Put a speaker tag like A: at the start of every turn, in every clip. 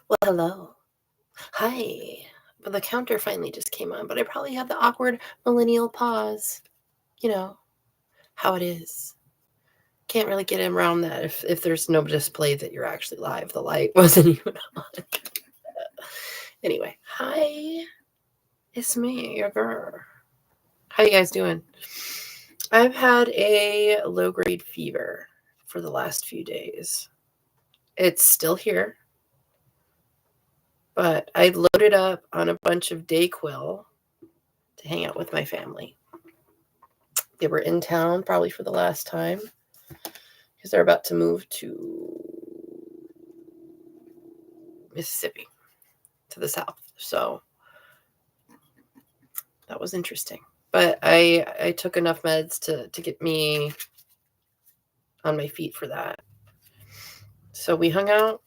A: Well, hello. Hi. But the counter finally just came on, but I probably had the awkward millennial pause. You know, how it is. Can't really get around that if there's no display that you're actually live. The light wasn't even on. Anyway, hi. It's me, your girl. How you guys doing? I've had a low-grade fever for the last few days. It's still here, but I loaded up on a bunch of Dayquil to hang out with my family. They were in town probably for the last time because they're about to move to Mississippi, to the south. So that was interesting. But I took enough meds to get me on my feet for that. So we hung out,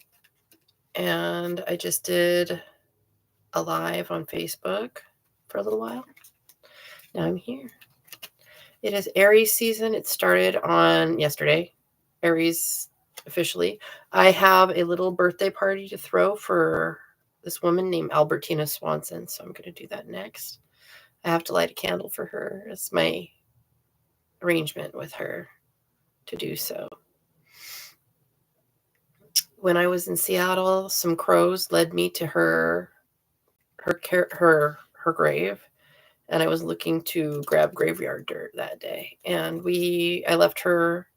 A: and I just did a live on Facebook for a little while. Now I'm here. It is Aries season. It started on yesterday. Aries officially. I have a little birthday party to throw for this woman named Albertina Swanson, so I'm going to do that next. I have to light a candle for her. It's my arrangement with her to do so. When I was in Seattle, some crows led me to her grave, and I was looking to grab graveyard dirt that day. And I left her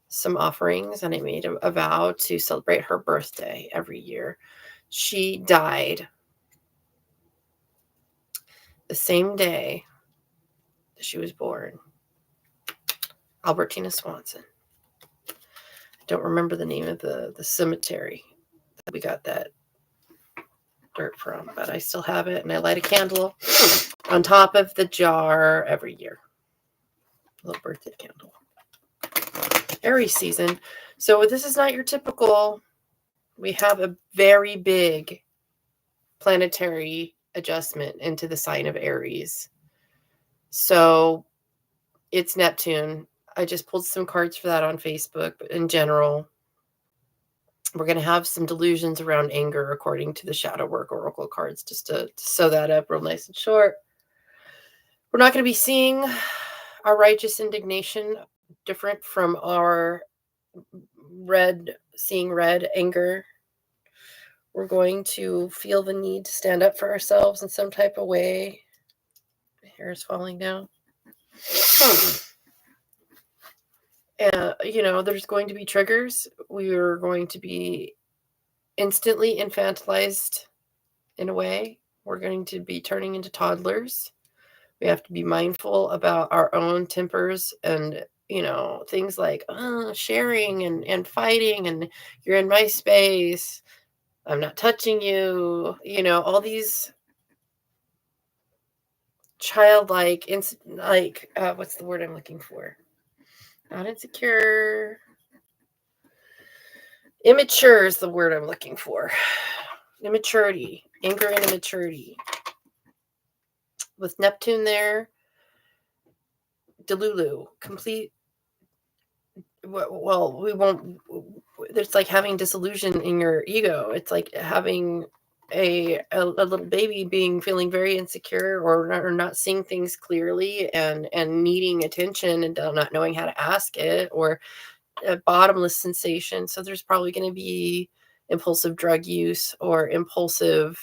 A: some offerings, and I made a vow to celebrate her birthday every year. She died the same day that she was born. Albertina Swanson. I don't remember the name of the cemetery that we got that dirt from, but I still have it, and I light a candle on top of the jar every year. A little birthday candle. Aries season. So this is not your typical. We have a very big planetary adjustment into the sign of Aries. So it's Neptune. I just pulled some cards for that on Facebook, but in general, we're going to have some delusions around anger according to the Shadow Work Oracle cards, just to sew that up real nice and short. We're not going to be seeing our righteous indignation different from our seeing red anger. We're going to feel the need to stand up for ourselves in some type of way. My hair is falling down. There's going to be triggers. We are going to be instantly infantilized in a way. We're going to be turning into toddlers. We have to be mindful about our own tempers and, things like sharing and fighting, and you're in my space, I'm not touching you, all these childlike, what's the word I'm looking for? Not insecure. Immature is the word I'm looking for. Immaturity. Anger and immaturity. With Neptune there, Delulu. Complete. Well, we won't. It's like having disillusion in your ego. It's like having a little baby feeling very insecure or not seeing things clearly and needing attention and not knowing how to ask it, or a bottomless sensation. So there's probably going to be impulsive drug use or impulsive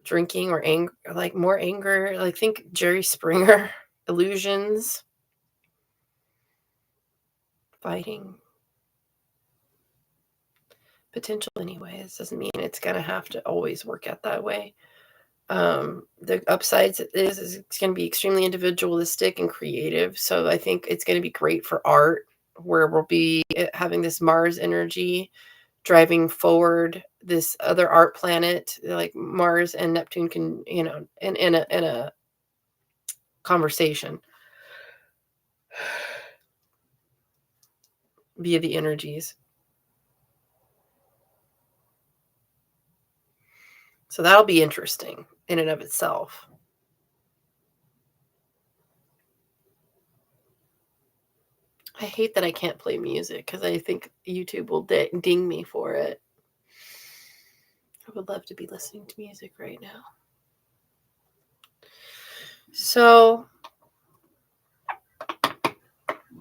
A: drinking or anger, like more anger. Like think Jerry Springer, illusions, fighting. Potential anyways. Doesn't mean it's going to have to always work out that way. The upsides is it's going to be extremely individualistic and creative. So I think it's going to be great for art, where we'll be having this Mars energy driving forward this other art planet, like Mars and Neptune can, in a conversation via the energies. So that'll be interesting in and of itself. I hate that I can't play music because I think YouTube will ding me for it. I would love to be listening to music right now. So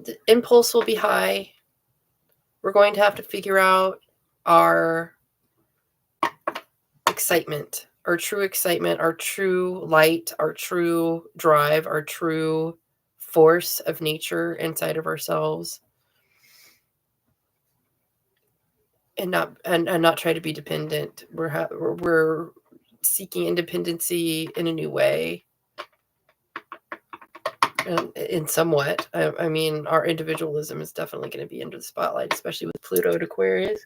A: the impulse will be high. We're going to have to figure out our excitement, our true light, our true drive, our true force of nature inside of ourselves. And not try to be dependent. We're seeking independency in a new way. In somewhat. I mean, our individualism is definitely going to be under the spotlight, especially with Pluto at Aquarius.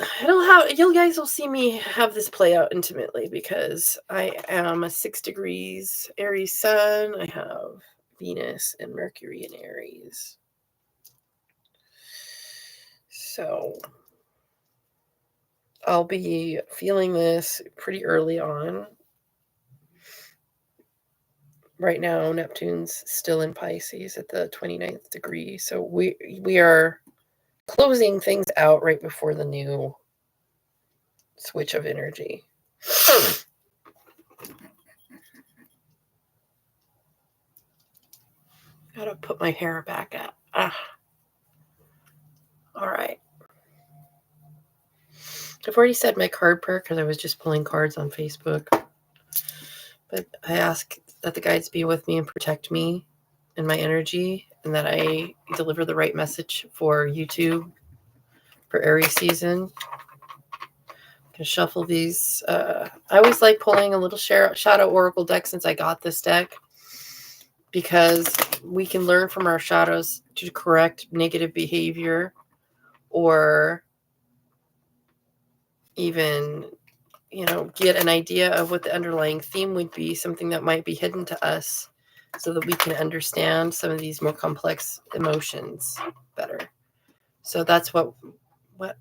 A: I don't know how you guys will see me have this play out intimately, because I am a 6 degrees Aries sun. I have Venus and Mercury in Aries. So I'll be feeling this pretty early on. Right now, Neptune's still in Pisces at the 29th degree. So we are closing things out right before the new switch of energy. Gotta put my hair back up. All right. I've already said my card prayer because I was just pulling cards on Facebook. But I ask that the guides be with me and protect me and my energy, and that I deliver the right message for YouTube for Aries season. I'm gonna shuffle these. I always like pulling a little shadow oracle deck since I got this deck, because we can learn from our shadows to correct negative behavior, or even, get an idea of what the underlying theme would be, something that might be hidden to us, so that we can understand some of these more complex emotions better. So that's what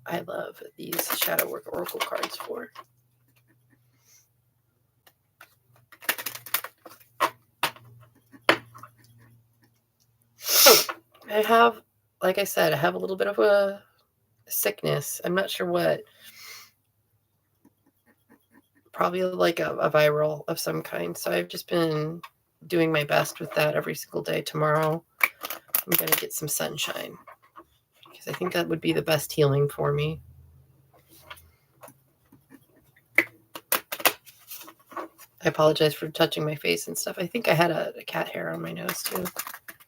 A: I love these shadow oracle cards for. I have, like I said, I have a little bit of a sickness. I'm not sure what. Probably like a viral of some kind. So I've just been doing my best with that every single day. Tomorrow, I'm going to get some sunshine, because I think that would be the best healing for me. I apologize for touching my face and stuff. I think I had a cat hair on my nose too.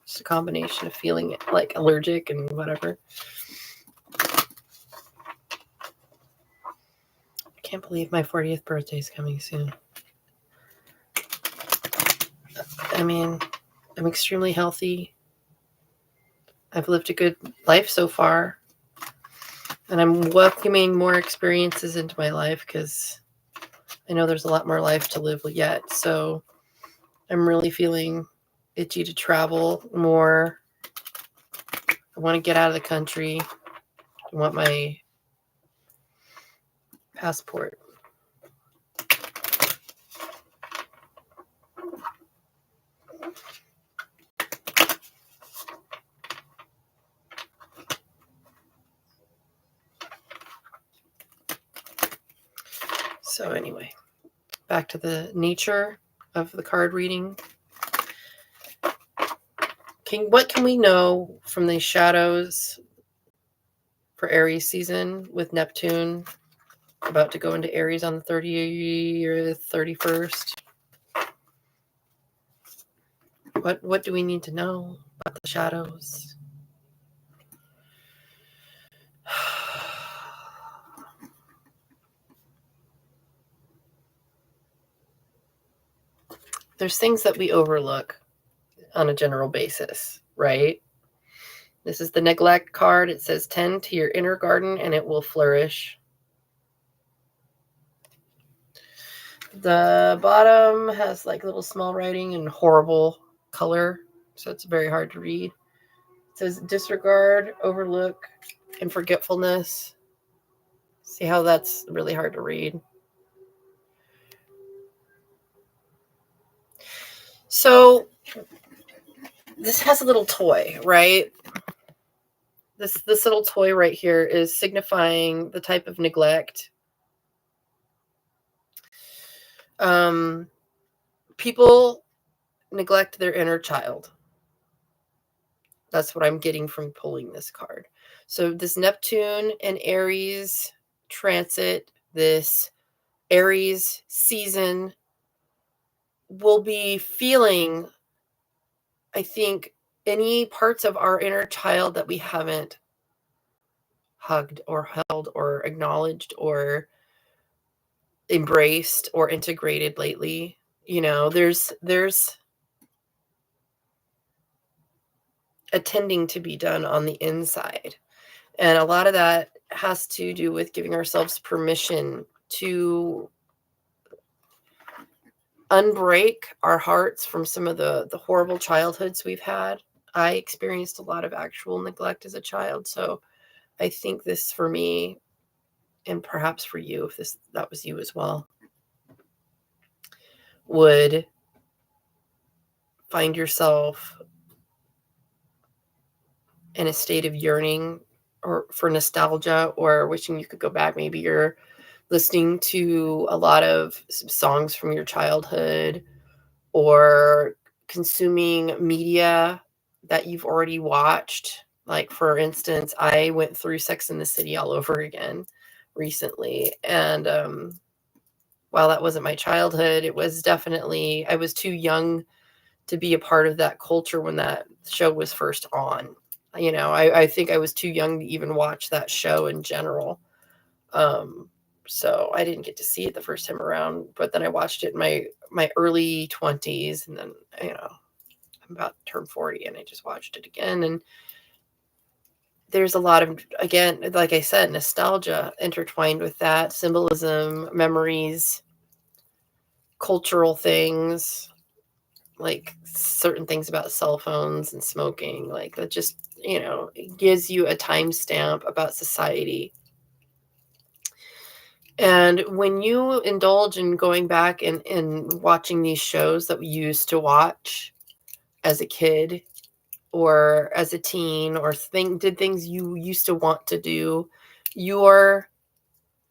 A: Just a combination of feeling like allergic and whatever. I can't believe my 40th birthday is coming soon. I mean, I'm extremely healthy. I've lived a good life so far. And I'm welcoming more experiences into my life, because I know there's a lot more life to live yet. So I'm really feeling itchy to travel more. I want to get out of the country. I want my passport. So anyway, back to the nature of the card reading. What can we know from these shadows for Aries season, with Neptune about to go into Aries on the 30th or 31st? What do we need to know about the shadows? There's things that we overlook on a general basis, right? This is the neglect card. It says, tend to your inner garden and it will flourish. The bottom has like little small writing in horrible color, so it's very hard to read. It says disregard, overlook, and forgetfulness. See how that's really hard to read? So this has a little toy, right? this little toy right here is signifying the type of neglect. People neglect their inner child. That's what I'm getting from pulling this card. So this Neptune and Aries transit, this Aries season, will be feeling, I think, any parts of our inner child that we haven't hugged or held or acknowledged or embraced or integrated lately. You know, there's attending to be done on the inside. And a lot of that has to do with giving ourselves permission to unbreak our hearts from some of the horrible childhoods we've had. I experienced a lot of actual neglect as a child. So I think this for me, and perhaps for you, if that was you as well, would find yourself in a state of yearning or for nostalgia or wishing you could go back. Maybe you're listening to a lot of songs from your childhood or consuming media that you've already watched. Like, for instance, I went through Sex and the City all over again recently. And while that wasn't my childhood, it was definitely, I was too young to be a part of that culture when that show was first on. You know, I think I was too young to even watch that show in general. So I didn't get to see it the first time around, but then I watched it in my early 20s, and then, you know, I'm about to turn 40 and I just watched it again. And there's a lot of, again, like I said, nostalgia intertwined with that, symbolism, memories, cultural things, like certain things about cell phones and smoking, like that just, you know, it gives you a timestamp about society. And when you indulge in going back and watching these shows that we used to watch as a kid or as a teen, or did things you used to want to do, you're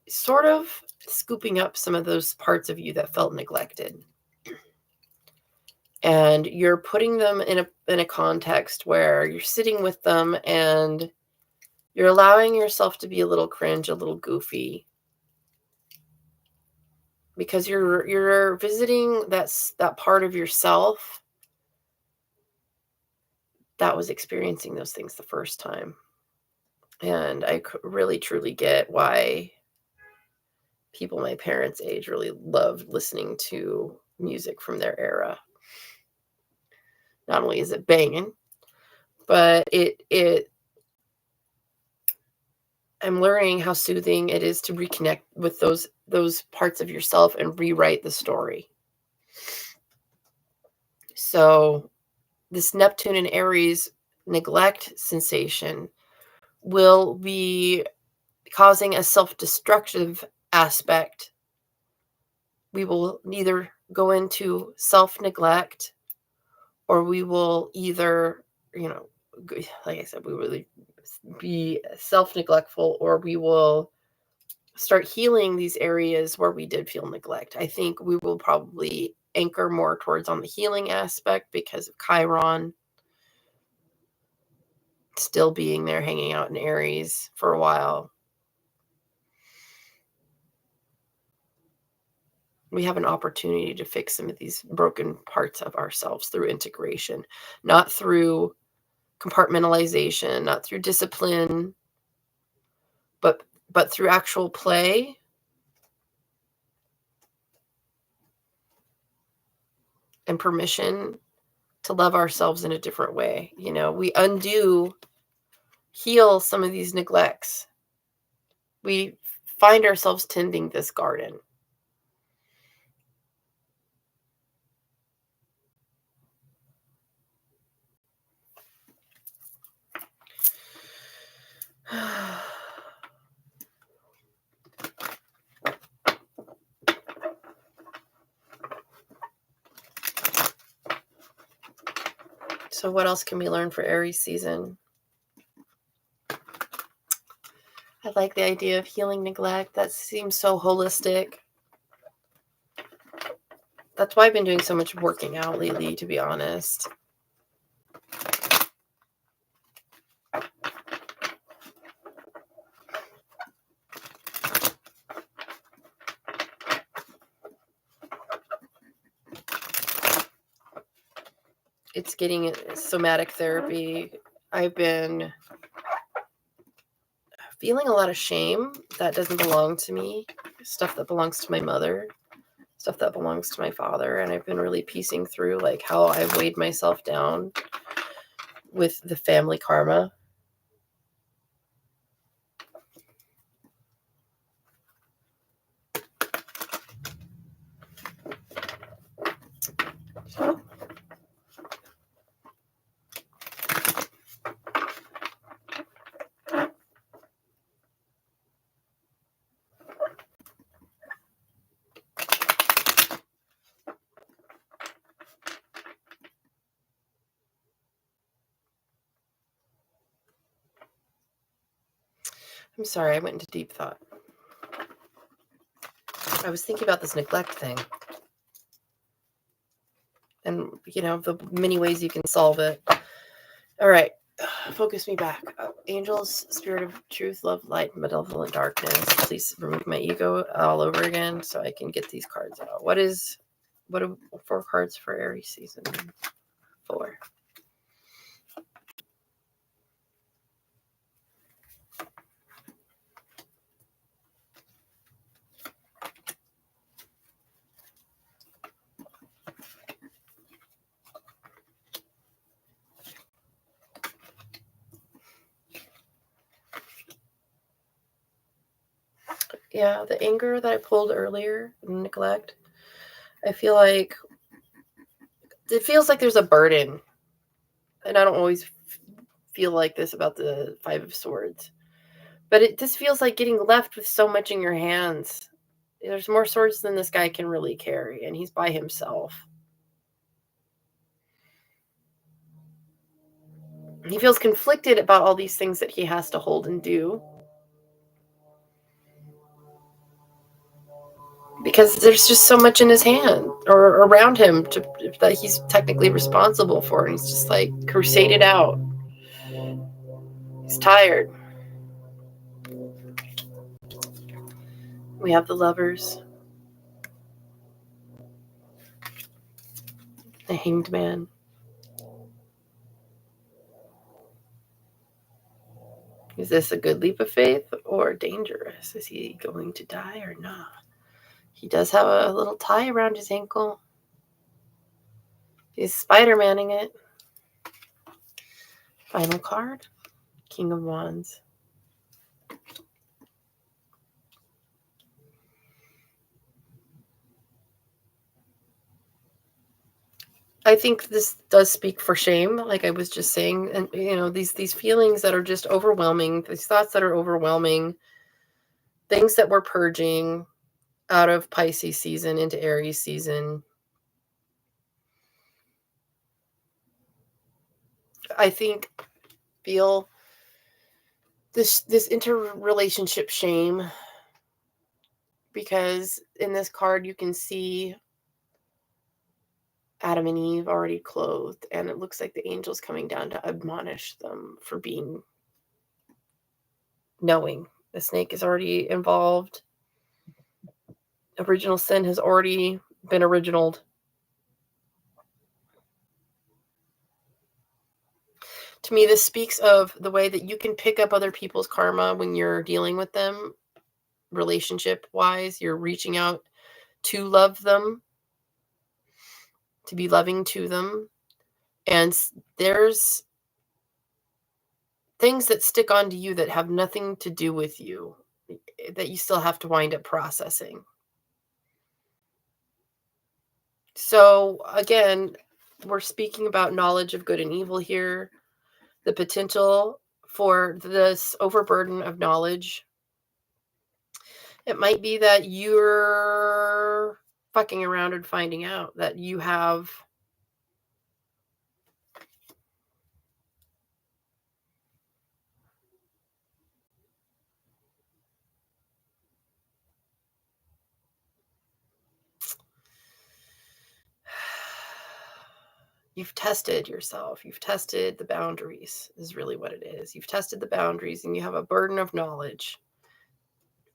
A: sort of scooping up some of those parts of you that felt neglected. And you're putting them in a context where you're sitting with them and you're allowing yourself to be a little cringe, a little goofy, because you're visiting that part of yourself that was experiencing those things the first time. And I really truly get why people my parents' age really loved listening to music from their era. Not only is it banging, but I'm learning how soothing it is to reconnect with those parts of yourself and rewrite the story. So this Neptune and Aries neglect sensation will be causing a self-destructive aspect. We will either go into self-neglect, or we will either, you know, like I said, we will be self-neglectful, or we will start healing these areas where we did feel neglect. I think we will probably anchor more towards on the healing aspect because of Chiron still being there, hanging out in Aries for a while. We have an opportunity to fix some of these broken parts of ourselves through integration, not through compartmentalization, not through discipline, but through actual play and permission to love ourselves in a different way. You know, we heal some of these neglects. We find ourselves tending this garden. So what else can we learn for Aries season? I like the idea of healing neglect. That seems so holistic. That's why I've been doing so much working out lately, to be honest. It's getting somatic therapy. I've been feeling a lot of shame that doesn't belong to me, stuff that belongs to my mother, stuff that belongs to my father, and I've been really piecing through like how I've weighed myself down with the family karma. I'm sorry, I went into deep thought. I was thinking about this neglect thing. And, you know, the many ways you can solve it. All right, focus me back. Angels, spirit of truth, love, light, malevolent darkness. Please remove my ego all over again so I can get these cards out. What are 4 cards for Aries season 4? Yeah, the anger that I pulled earlier, neglect. I feel like it feels like there's a burden. And I don't always feel like this about the 5 of Swords. But it just feels like getting left with so much in your hands. There's more swords than this guy can really carry, and he's by himself. He feels conflicted about all these things that he has to hold and do. Because there's just so much in his hand or around him that he's technically responsible for. And he's just like crusaded out. He's tired. We have the Lovers. The Hanged Man. Is this a good leap of faith or dangerous? Is he going to die or not? He does have a little tie around his ankle. He's Spider-Manning it. Final card. King of Wands. I think this does speak for shame, like I was just saying, and you know, these feelings that are just overwhelming, these thoughts that are overwhelming, things that we're purging out of Pisces season into Aries season. I think feel this interrelationship shame, because in this card you can see Adam and Eve already clothed, and it looks like the angel's coming down to admonish them for being knowing. The snake is already involved. Original sin has already been originaled. To me, this speaks of the way that you can pick up other people's karma when you're dealing with them, relationship-wise. You're reaching out to love them, to be loving to them. And there's things that stick onto you that have nothing to do with you, that you still have to wind up processing. So again, we're speaking about knowledge of good and evil here, the potential for this overburden of knowledge. It might be that you're fucking around and finding out that you have You've tested yourself. You've tested the boundaries, is really what it is. You've tested the boundaries and you have a burden of knowledge.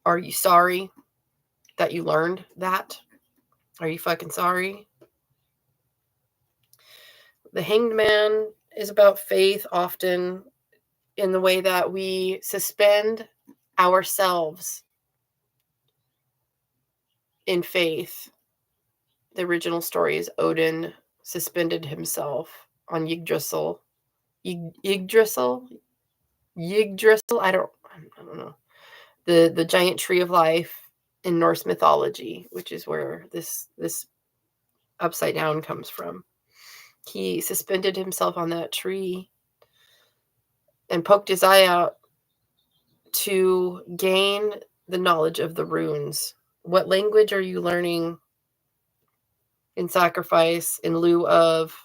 A: Are you sorry that you learned that? Are you fucking sorry? The Hanged Man is about faith often, in the way that we suspend ourselves in faith. The original story is Odin suspended himself on Yggdrasil. Yggdrasil? I don't know. The giant tree of life in Norse mythology, which is where this upside down comes from. He suspended himself on that tree and poked his eye out to gain the knowledge of the runes. What language are you learning in sacrifice in lieu of?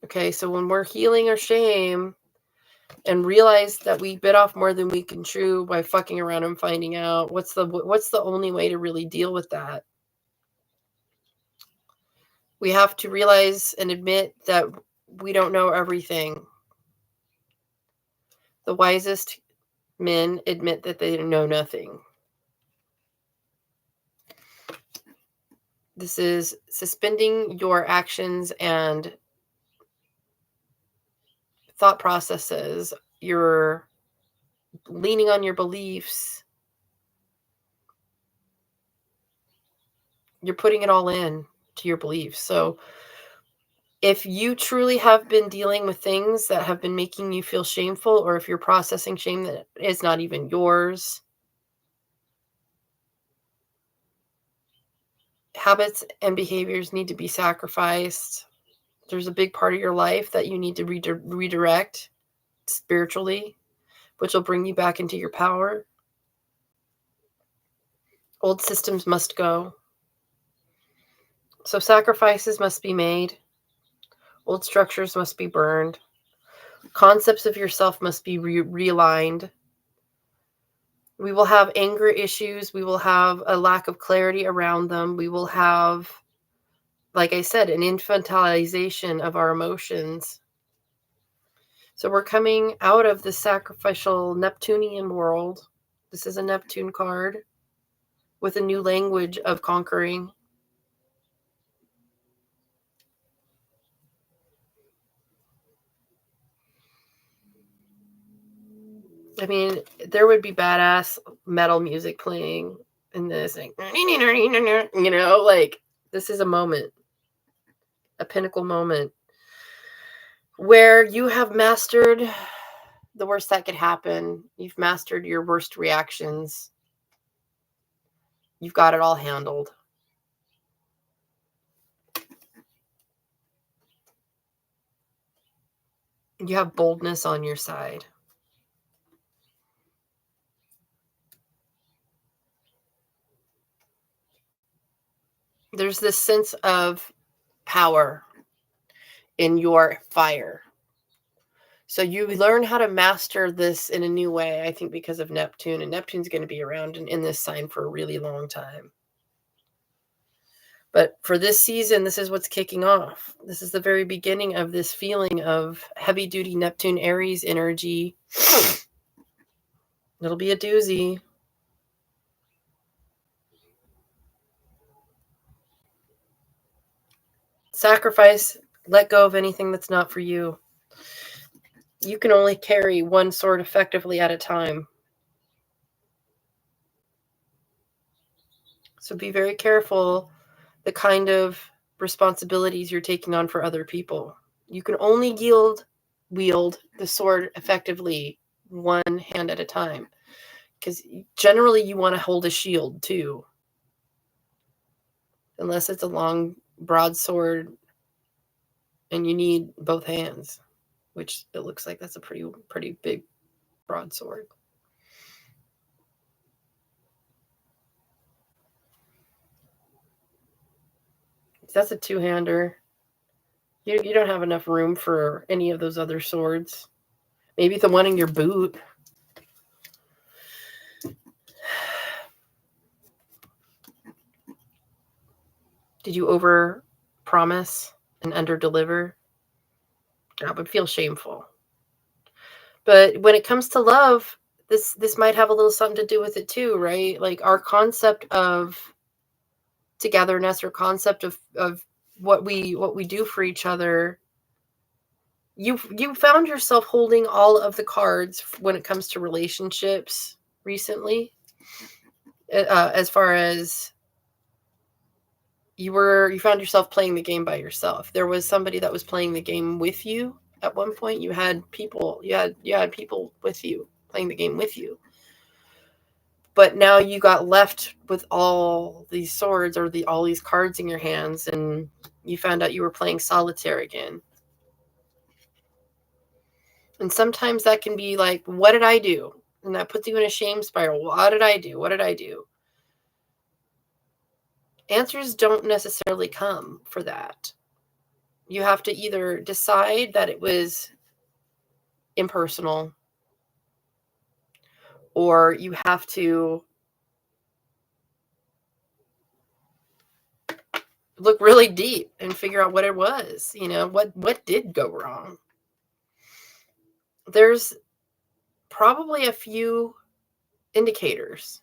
A: Okay, so when we're healing our shame and realize that we bit off more than we can chew by fucking around and finding out, what's the only way to really deal with that? We have to realize and admit that we don't know everything. The wisest men admit that they know nothing. This is suspending your actions and thought processes. You're leaning on your beliefs. You're putting it all in to your beliefs. So if you truly have been dealing with things that have been making you feel shameful, or if you're processing shame that is not even yours, habits and behaviors need to be sacrificed. There's a big part of your life that you need to redirect spiritually, which will bring you back into your power. Old systems must go. So sacrifices must be made. Old structures must be burned. Concepts of yourself must be realigned. We will have anger issues. We will have a lack of clarity around them. We will have, like I said, an infantilization of our emotions. So we're coming out of the sacrificial Neptunian world. This is a Neptune card with a new language of conquering. I mean, there would be badass metal music playing in this, like, you know, like, this is a moment, a pinnacle moment, where you have mastered the worst that could happen. You've mastered your worst reactions. You've got it all handled. You have boldness on your side. There's this sense of power in your fire. So you learn how to master this in a new way, I think, because of Neptune. And Neptune's going to be around in this sign for a really long time. But for this season, this is what's kicking off. This is the very beginning of this feeling of heavy-duty Neptune Aries energy. It'll be a doozy. Sacrifice. Let go of anything that's not for you. You can only carry one sword effectively at a time. So be very careful the kind of responsibilities you're taking on for other people. You can only wield the sword effectively one hand at a time. Because generally you want to hold a shield too. Unless it's a long broadsword and you need both hands, which it looks like that's a pretty big broadsword. That's a two-hander. You don't have enough room for any of those other swords. Maybe the one in your boot. Did you over overpromise and underdeliver, that would feel shameful. But when it comes to love, this might have a little something to do with it too, right? Like our concept of togetherness or concept of what we do for each other. You found yourself holding all of the cards when it comes to relationships recently, as far as you found yourself playing the game by yourself. There was somebody that was playing the game with you at one point. You had people with you playing the game with you. But now you got left with all these swords or all these cards in your hands, and you found out you were playing solitaire again. And sometimes that can be like, what did I do? And that puts you in a shame spiral. What did I do? What did I do? Answers don't necessarily come for that. You have to either decide that it was impersonal, or you have to look really deep and figure out what it was. You know, what did go wrong? There's probably a few indicators.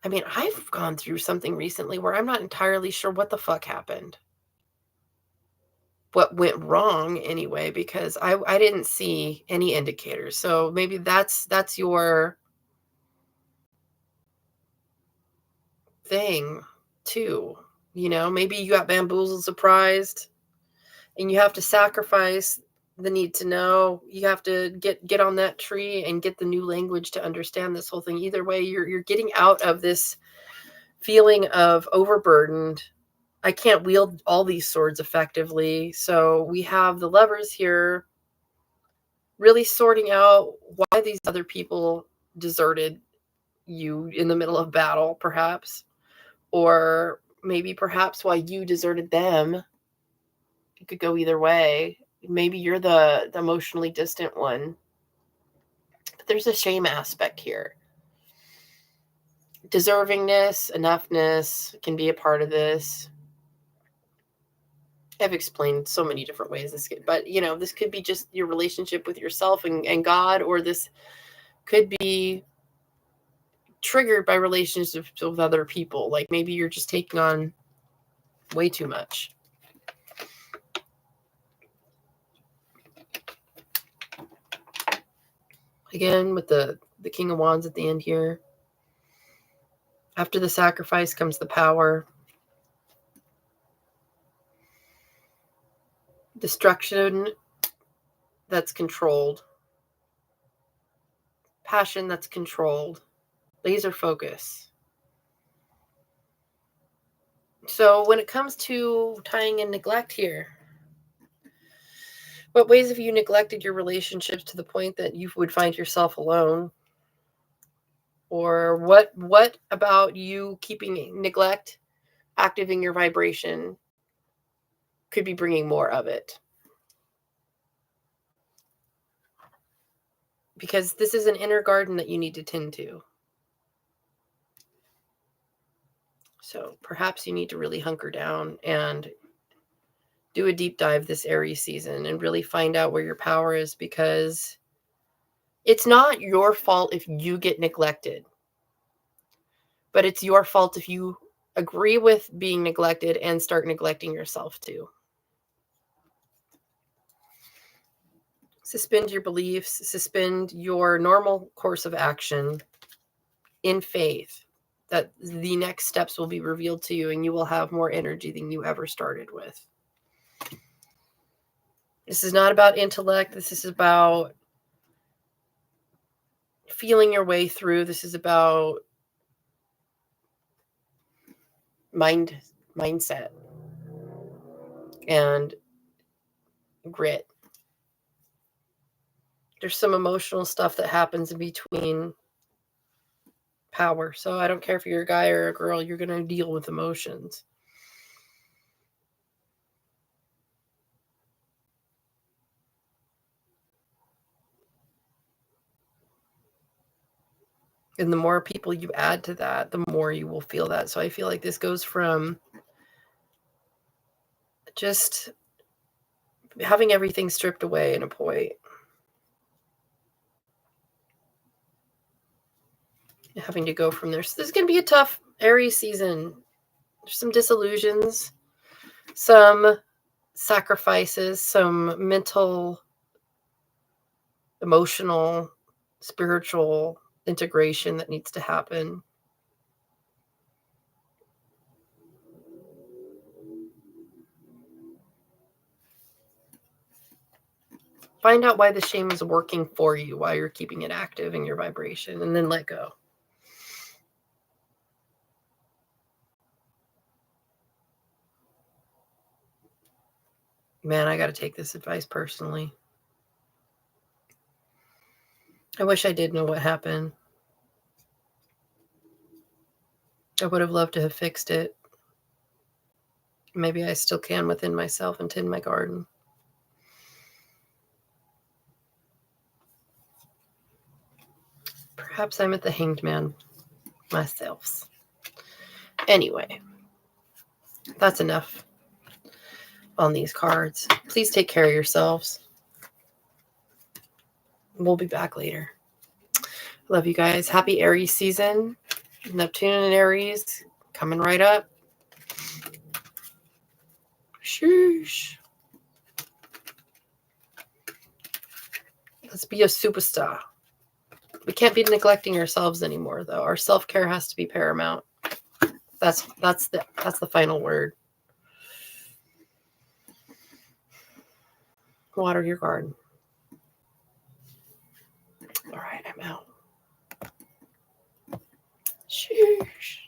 A: I mean, I've gone through something recently where I'm not entirely sure what the fuck happened. What went wrong anyway, because I didn't see any indicators. So maybe that's your thing too. You know, maybe you got bamboozled, surprised, and you have to sacrifice the need to know. You have to get on that tree and get the new language to understand this whole thing. Either way, you're getting out of this feeling of overburdened. I can't wield all these swords effectively. So we have the Lovers here really sorting out why these other people deserted you in the middle of battle, perhaps, or maybe perhaps why you deserted them. It could go either way. Maybe you're the emotionally distant one. But there's a shame aspect here. Deservingness, enoughness can be a part of this. I've explained so many different ways but you know, this could be just your relationship with yourself and God, or this could be triggered by relationships with other people. Like maybe you're just taking on way too much. Again, with the King of Wands at the end here. After the sacrifice comes the power. Destruction that's controlled. Passion that's controlled. Laser focus. So when it comes to tying in neglect here, what ways have you neglected your relationships to the point that you would find yourself alone? Or what about you keeping neglect active in your vibration could be bringing more of it? Because this is an inner garden that you need to tend to. So perhaps you need to really hunker down and do a deep dive this Aries season and really find out where your power is, because it's not your fault if you get neglected, but it's your fault if you agree with being neglected and start neglecting yourself too. Suspend your beliefs, suspend your normal course of action in faith that the next steps will be revealed to you and you will have more energy than you ever started with. This is not about intellect. This is about feeling your way through. This is about mindset and grit. There's some emotional stuff that happens in between power. So I don't care if you're a guy or a girl, you're going to deal with emotions. And the more people you add to that, the more you will feel that. So I feel like this goes from just having everything stripped away in a point. Having to go from there. So this is going to be a tough Aries season. There's some disillusions, some sacrifices, some mental, emotional, spiritual integration that needs to happen. Find out why the shame is working for you, why you're keeping it active in your vibration, and then let go. Man, I got to take this advice personally. I wish I did know what happened. I would have loved to have fixed it. Maybe I still can within myself and tend my garden. Perhaps I'm at the hanged man myself. Anyway, that's enough on these cards. Please take care of yourselves. We'll be back later. Love you guys. Happy Aries season. Neptune and Aries coming right up. Sheesh. Let's be a superstar. We can't be neglecting ourselves anymore, though. Our self-care has to be paramount. That's the final word. Water your garden. All right, I'm out. Sheesh.